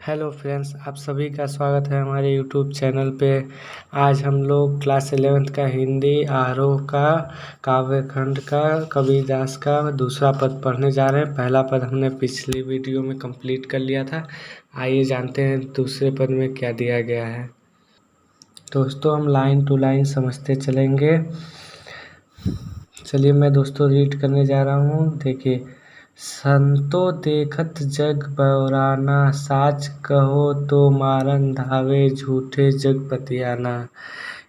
Hello friends, आप सभी का स्वागत है हमारे यूट्यूब चैनल पे। आज हम लोग क्लास 11th का हिंदी आरोह का काव्यखंड का कबीरदास का दूसरा पद पढ़ने जा रहे हैं। पहला पद हमने पिछली वीडियो में कंप्लीट कर लिया था। आइए जानते हैं दूसरे पद में क्या दिया गया है। दोस्तों, हम लाइन टू लाइन समझते चलेंगे। चलिए मैं दोस्तों रीड करने जा रहा हूँ। देखिए, संतो देखत जग बौराना, साच कहो तो मारन धावे झूठे जग पतियाना।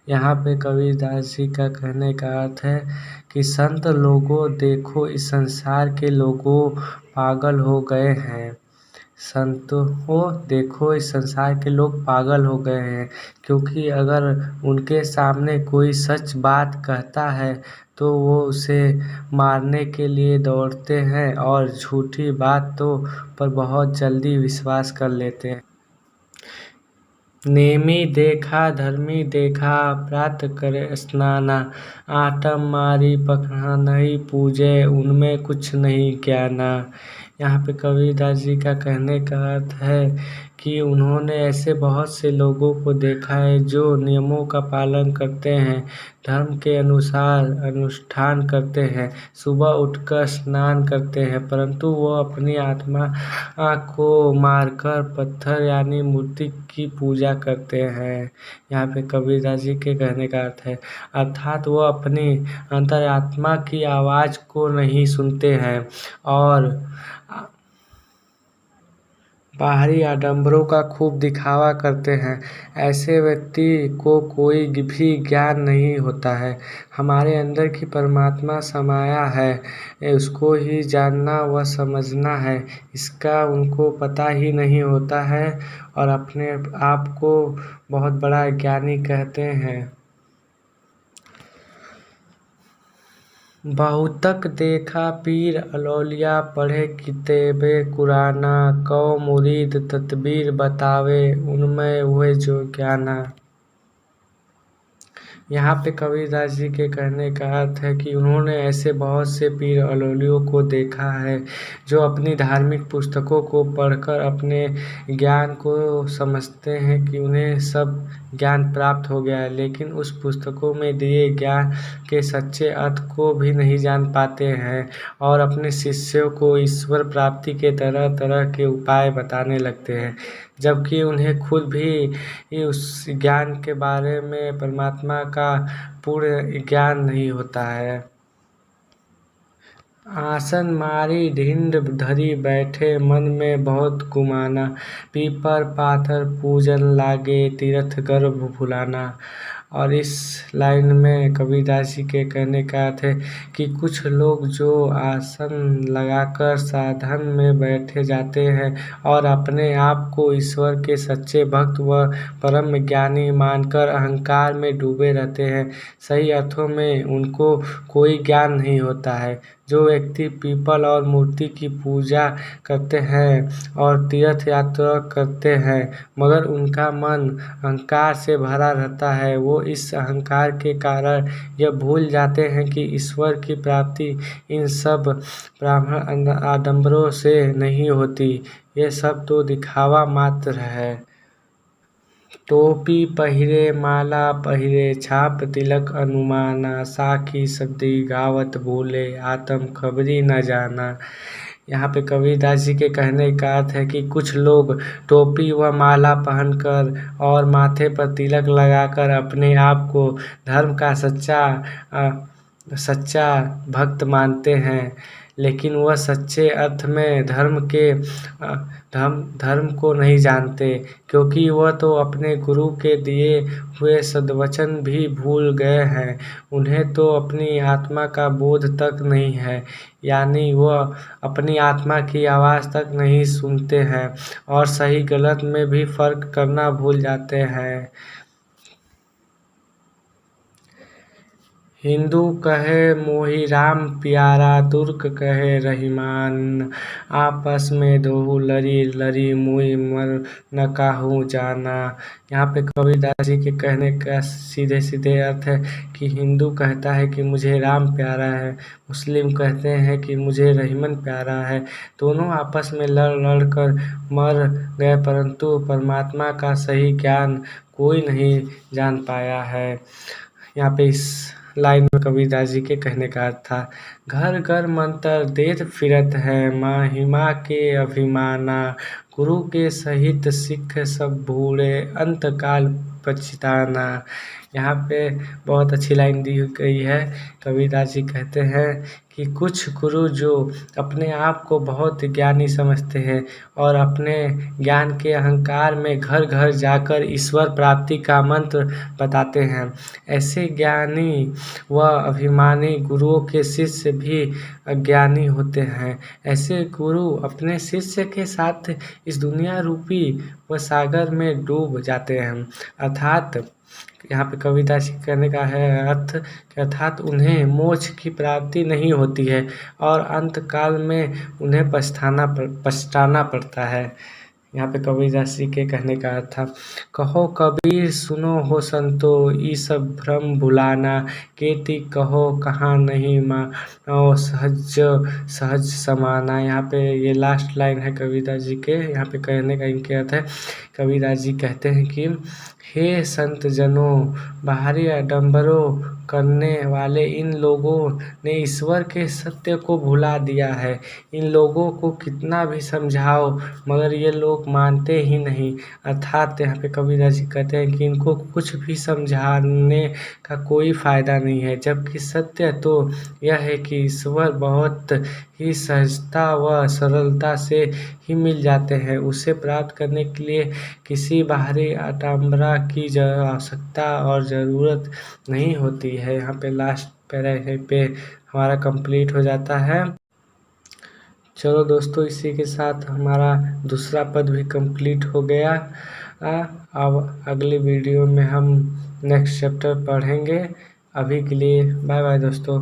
यहाँ पे कबीरदास जी का कहने का अर्थ है कि संत लोगों, देखो इस संसार के लोगों पागल हो गए हैं। संतों को देखो, इस संसार के लोग पागल हो गए हैं, क्योंकि अगर उनके सामने कोई सच बात कहता है तो वो उसे मारने के लिए दौड़ते हैं और झूठी बातों पर बहुत जल्दी विश्वास कर लेते हैं। नेमी देखा धर्मी देखा, प्रात करे स्नाना, आटम मारी पखना नहीं पूजे, उनमें कुछ नहीं ज्ञाना। यहाँ पे कबीरदास जी का कहने का अर्थ है कि उन्होंने ऐसे बहुत से लोगों को देखा है जो नियमों का पालन करते हैं, धर्म के अनुसार अनुष्ठान करते हैं, सुबह उठकर स्नान करते हैं, परंतु वो अपनी आत्मा को मारकर पत्थर यानी मूर्ति की पूजा करते हैं। यहाँ पे कबीरदास जी के कहने का अर्थ है, अर्थात वो अपनी अंतरात्मा की आवाज़ को नहीं सुनते हैं और बाहरी आडंबरों का खूब दिखावा करते हैं। ऐसे व्यक्ति को कोई भी ज्ञान नहीं होता है। हमारे अंदर की परमात्मा समाया है, उसको ही जानना व समझना है, इसका उनको पता ही नहीं होता है और अपने आप को बहुत बड़ा ज्ञानी कहते हैं। बहुतक देखा पीर अलौलिया, पढ़े किताबे कुराना, कौ मुरीद तदबीर बतावे, उनमें हुए जो ज्ञाना। यहाँ पे कबीरदास जी के कहने का अर्थ है कि उन्होंने ऐसे बहुत से पीर अलौलियों को देखा है जो अपनी धार्मिक पुस्तकों को पढ़कर अपने ज्ञान को समझते हैं कि उन्हें सब ज्ञान प्राप्त हो गया है, लेकिन उस पुस्तकों में दिए ज्ञान के सच्चे अर्थ को भी नहीं जान पाते हैं और अपने शिष्यों को ईश्वर प्राप्ति के तरह तरह के उपाय बताने लगते हैं, जबकि उन्हें खुद भी उस ज्ञान के बारे में परमात्मा का पूर्ण ज्ञान नहीं होता है। आसन मारी ढिंड धरी बैठे, मन में बहुत गुमाना, पीपर पाथर पूजन लागे, तीर्थ गर्भ भुलाना। और इस लाइन में कबीरदास जी के कहने का अर्थ है कि कुछ लोग जो आसन लगाकर साधन में बैठे जाते हैं और अपने आप को ईश्वर के सच्चे भक्त व परम ज्ञानी मानकर अहंकार में डूबे रहते हैं, सही अर्थों में उनको कोई ज्ञान नहीं होता है। जो व्यक्ति पीपल और मूर्ति की पूजा करते हैं और तीर्थ यात्रा करते हैं मगर उनका मन अहंकार से भरा रहता है, वो इस अहंकार के कारण यह भूल जाते हैं कि ईश्वर की प्राप्ति इन सब ब्राह्मण आडंबरों से नहीं होती, ये सब तो दिखावा मात्र है। टोपी पहिरे माला पहिरे, छाप तिलक अनुमाना, साखी सदी गावत भूले, आत्म खबरी न जाना। यहाँ पे कबीरदास जी के कहने का अर्थ है कि कुछ लोग टोपी व माला पहनकर और माथे पर तिलक लगाकर अपने आप को धर्म का सच्चा भक्त मानते हैं, लेकिन वह सच्चे अर्थ में धर्म को नहीं जानते, क्योंकि वह तो अपने गुरु के दिए हुए सद्वचन भी भूल गए हैं। उन्हें तो अपनी आत्मा का बोध तक नहीं है, यानी वह अपनी आत्मा की आवाज़ तक नहीं सुनते हैं और सही गलत में भी फर्क करना भूल जाते हैं। हिंदू कहे मोहि राम प्यारा, तुर्क कहे रहीमान। आपस में दोहु लरी लरी, मुई मर न काहू जाना। यहाँ पे कबीरदास जी के कहने का सीधे सीधे अर्थ है कि हिंदू कहता है कि मुझे राम प्यारा है, मुस्लिम कहते हैं कि मुझे रहीमन प्यारा है। दोनों आपस में लड़ लड़ कर मर गए, परंतु परमात्मा का सही ज्ञान कोई नहीं जान पाया है। यहाँ पे इस लाइन में कबीरदास जी के कहने का अर्थ था। घर घर मंत्र देत फिरत है, महिमा के अभिमाना। गुरु के सहित सिख सब भूले, अंत काल पछताना। यहाँ पे बहुत अच्छी लाइन दी गई है। कबीरदास जी कहते हैं कि कुछ गुरु जो अपने आप को बहुत ज्ञानी समझते हैं और अपने ज्ञान के अहंकार में घर घर जाकर ईश्वर प्राप्ति का मंत्र बताते हैं, ऐसे ज्ञानी व अभिमानी गुरुओं के शिष्य भी अज्ञानी होते हैं। ऐसे गुरु अपने शिष्य के साथ इस दुनिया रूपी व सागर में डूब जाते हैं। अर्थात यहाँ पे कविता से कहने का है अर्थ कि अर्थात उन्हें मोक्ष की प्राप्ति नहीं होती है और अंत काल में उन्हें पछताना पड़ता है। यहाँ पे कबीरदास जी के कहने का अर्थ था। कहो कबीर सुनो हो संतो, ई सब भ्रम भुलाना। केति कहो कहाँ नहीं मानो, सहज सहज समाना। यहाँ पे ये लास्ट लाइन है कबीरदास जी के। यहाँ पे कहने का इनके अर्थ है, कबीरदास जी कहते हैं कि हे संत जनों, बाहरी आडंबरों करने वाले इन लोगों ने ईश्वर के सत्य को भुला दिया है। इन लोगों को कितना भी समझाओ मगर ये लोग मानते ही नहीं। अर्थात यहाँ पे कबीरदास जी कहते हैं कि इनको कुछ भी समझाने का कोई फायदा नहीं है, जबकि सत्य तो यह है कि ईश्वर बहुत ही सहजता व सरलता से ही मिल जाते हैं। उसे प्राप्त करने के लिए किसी बाहरी आडंबरा की आवश्यकता और ज़रूरत नहीं होती है। यहाँ पे लास्ट पैरा पे हमारा कंप्लीट हो जाता है। चलो दोस्तों, इसी के साथ हमारा दूसरा पद भी कंप्लीट हो गया। अब अगली वीडियो में हम नेक्स्ट चैप्टर पढ़ेंगे। अभी के लिए बाय बाय दोस्तों।